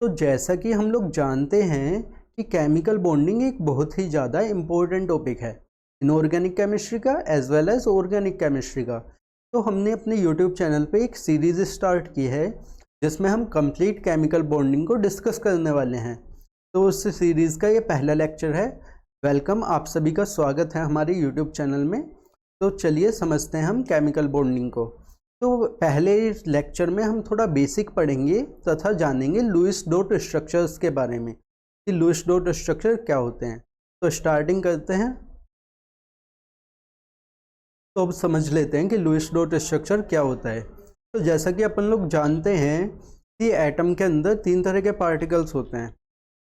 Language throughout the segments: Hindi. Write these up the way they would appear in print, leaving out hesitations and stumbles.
तो जैसा कि हम लोग जानते हैं कि केमिकल बॉन्डिंग एक बहुत ही ज़्यादा इम्पोर्टेंट टॉपिक है इनऑर्गेनिक केमिस्ट्री का as well as organic chemistry का। तो हमने अपने यूट्यूब चैनल पे एक सीरीज़ स्टार्ट की है जिसमें हम कंप्लीट केमिकल बॉन्डिंग को डिस्कस करने वाले हैं। तो उस सीरीज़ का ये पहला लेक्चर है। वेलकम, आप सभी का स्वागत है हमारे यूट्यूब चैनल में। तो चलिए समझते हैं हम केमिकल बॉन्डिंग को। तो पहले लेक्चर में हम थोड़ा बेसिक पढ़ेंगे तथा जानेंगे लुईस डॉट स्ट्रक्चर्स के बारे में कि लुईस डॉट स्ट्रक्चर क्या होते हैं। तो स्टार्टिंग करते हैं। तो अब समझ लेते हैं कि लुईस डॉट स्ट्रक्चर क्या होता है। तो जैसा कि अपन लोग जानते हैं कि एटम के अंदर 3 तरह के पार्टिकल्स होते हैं,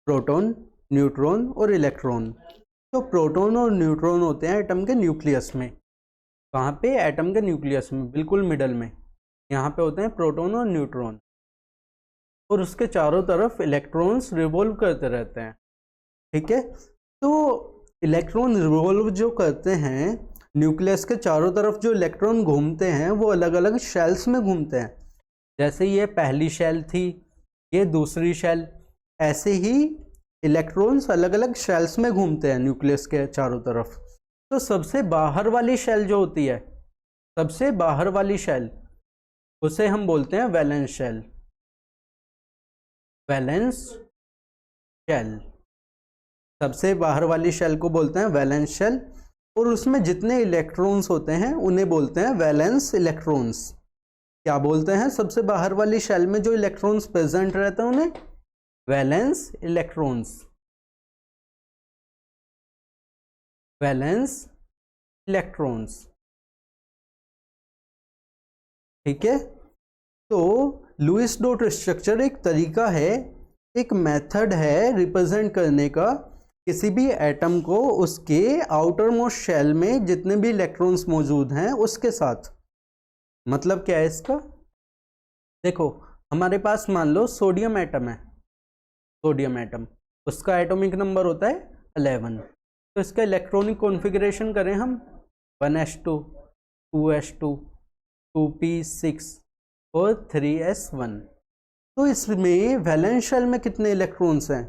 प्रोटॉन, न्यूट्रॉन और इलेक्ट्रॉन। तो प्रोटॉन और न्यूट्रॉन होते हैं एटम के न्यूक्लियस में। कहाँ पे? एटम के न्यूक्लियस में, बिल्कुल मिडल में। यहाँ पे होते हैं प्रोटॉन और न्यूट्रॉन, और उसके चारों तरफ इलेक्ट्रॉन्स रिवॉल्व करते रहते हैं। ठीक है, तो इलेक्ट्रॉन रिवॉल्व जो करते हैं, न्यूक्लियस के चारों तरफ जो इलेक्ट्रॉन घूमते हैं वो अलग अलग शेल्स में घूमते हैं। जैसे ये पहली शेल थी, ये दूसरी शेल, ऐसे ही इलेक्ट्रॉन्स अलग अलग शेल्स में घूमते हैं न्यूक्लियस के चारों तरफ। तो सबसे बाहर वाली शेल जो होती है, सबसे बाहर वाली शेल, उसे हम बोलते हैं वैलेंस शेल। वैलेंस शेल, सबसे बाहर वाली शेल को बोलते हैं वैलेंस शेल, और उसमें जितने इलेक्ट्रॉन्स होते हैं उन्हें बोलते हैं वैलेंस इलेक्ट्रॉन्स। क्या बोलते हैं? सबसे बाहर वाली शेल में जो इलेक्ट्रॉन्स प्रेजेंट रहते हैं उन्हें वैलेंस इलेक्ट्रॉन्स। वैलेंस इलेक्ट्रॉन्स, ठीक है। तो लुईस डॉट स्ट्रक्चर एक तरीका है, एक मेथड है रिप्रेजेंट करने का किसी भी एटम को उसके आउटर मोस्ट शेल में जितने भी इलेक्ट्रॉन्स मौजूद हैं उसके साथ। मतलब क्या है इसका? देखो, हमारे पास मान लो सोडियम एटम है। सोडियम एटम, उसका एटॉमिक नंबर होता है 11। तो इसका इलेक्ट्रॉनिक कॉन्फ़िगरेशन करें हम 1s2, 2s2, 2p6 और 3s1। तो इसमें वैलेंस शेल में कितने इलेक्ट्रॉन्स हैं?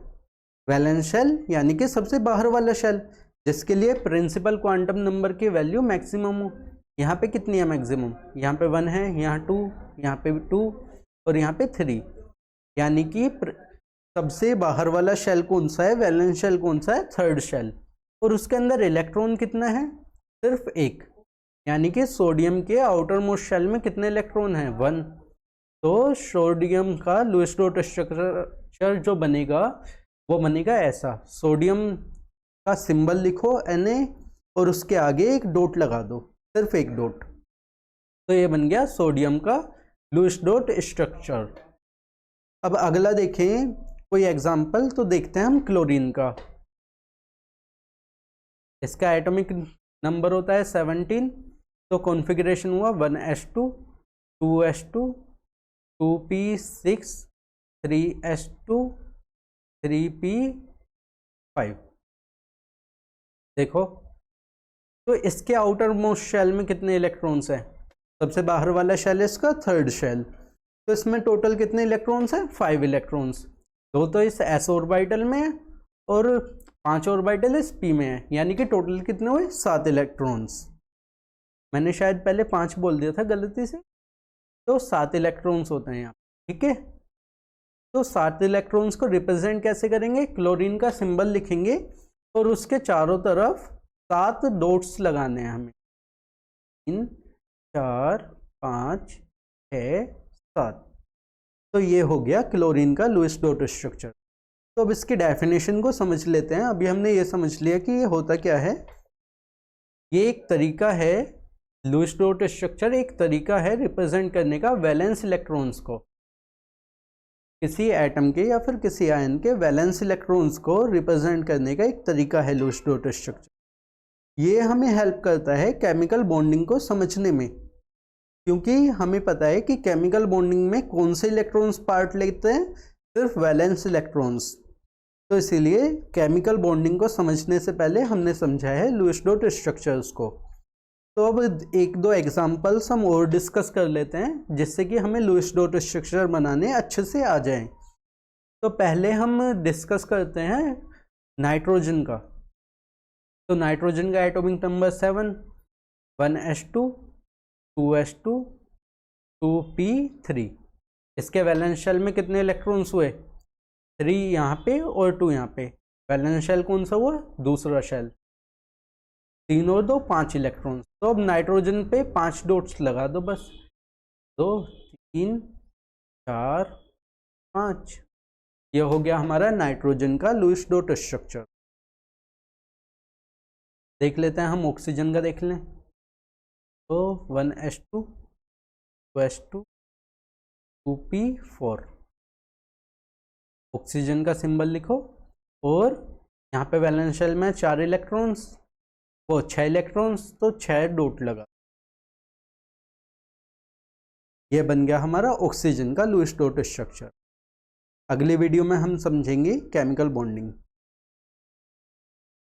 वैलेंस शेल यानी कि सबसे बाहर वाला शेल, जिसके लिए प्रिंसिपल क्वांटम नंबर की वैल्यू मैक्सिमम हो। यहाँ पे कितनी है मैक्सिमम? यहाँ पे 1 है, यहाँ 2, यहाँ पे 2 और यहाँ पे 3। यानी कि सबसे बाहर वाला शेल कौन सा है? वैलेंस शेल कौन सा है? Third shell. और उसके अंदर इलेक्ट्रॉन कितना है? सिर्फ 1। यानी कि सोडियम के आउटर मोस्ट शेल में कितने इलेक्ट्रॉन हैं? 1। तो सोडियम का लुईस डॉट स्ट्रक्चर जो बनेगा वो बनेगा ऐसा। सोडियम का सिंबल लिखो Na और उसके आगे एक डॉट लगा दो, सिर्फ एक डॉट। तो ये बन गया सोडियम का लुईस डॉट स्ट्रक्चर। अब अगला देखें कोई एग्जांपल, तो देखते हैं हम क्लोरीन का। इसका एटॉमिक नंबर होता है 17। तो कॉन्फ़िगरेशन हुआ 1s2, 2s2, 2p6, 3s2, 3p5। देखो, तो इसके आउटर मोस्ट शेल में कितने इलेक्ट्रॉन्स हैं? सबसे बाहर वाला शेल इसका थर्ड शेल। तो इसमें टोटल कितने इलेक्ट्रॉन्स हैं? 5 इलेक्ट्रॉन्स। दो तो इस s ऑर्बिटल में है और 5 ऑर्बिटल इस p में है, यानी कि टोटल कितने हुए? 7 इलेक्ट्रॉन्स। मैंने शायद पहले 5 बोल दिया था गलती से। तो 7 इलेक्ट्रॉन्स होते हैं यहाँ, ठीक है। तो 7 इलेक्ट्रॉन्स को रिप्रेजेंट कैसे करेंगे? क्लोरीन का सिंबल लिखेंगे और उसके चारों तरफ 7 डॉट्स लगाने हैं हमें। 3, 4, 5, 6, 7। तो ये हो गया क्लोरीन का लुईस डॉट स्ट्रक्चर। तो अब इसकी डेफिनेशन को समझ लेते हैं। अभी हमने ये समझ लिया कि ये होता क्या है। ये एक तरीका है, लुईस डॉट स्ट्रक्चर एक तरीका है रिप्रेजेंट करने का वैलेंस इलेक्ट्रॉन्स को। किसी एटम के या फिर किसी आयन के वैलेंस इलेक्ट्रॉन्स को रिप्रेजेंट करने का एक तरीका है लुईस डॉट स्ट्रक्चर। ये हमें हेल्प करता है केमिकल बॉन्डिंग को समझने में, क्योंकि हमें पता है कि केमिकल बॉन्डिंग में कौन से इलेक्ट्रॉन्स पार्ट लेते हैं? सिर्फ वैलेंस इलेक्ट्रॉन्स। तो इसीलिए केमिकल बॉन्डिंग को समझने से पहले हमने समझा है लुईस डॉट स्ट्रक्चर्स को। तो अब एक दो एग्जांपल्स हम और डिस्कस कर लेते हैं जिससे कि हमें लुईस डॉट स्ट्रक्चर बनाने अच्छे से आ जाएं। तो पहले हम डिस्कस करते हैं नाइट्रोजन का। तो नाइट्रोजन का atomic number 7, 1s2, 2s2, 2p3। इसके वैलेंस शेल में कितने इलेक्ट्रॉन्स हुए? 3 यहाँ पे और 2 यहाँ पे। वैलेंस शेल कौन सा हुआ? दूसरा शेल। 3 और 2 5 इलेक्ट्रॉन्स। तो अब नाइट्रोजन पे 5 डॉट्स लगा दो बस। 2 3 4 5। ये हो गया हमारा नाइट्रोजन का लुईस डॉट स्ट्रक्चर। देख लेते हैं हम ऑक्सीजन का, देख लें। तो 1s2, 2s2, 2p4। ऑक्सीजन का सिंबल लिखो। और यहाँ पे वैलेंस शेल में 4 इलेक्ट्रॉन्स, वो 6 इलेक्ट्रॉन्स, तो 6 डॉट लगा। ये बन गया हमारा ऑक्सीजन का लुईस डॉट स्ट्रक्चर। अगले वीडियो में हम समझेंगे केमिकल बॉन्डिंग।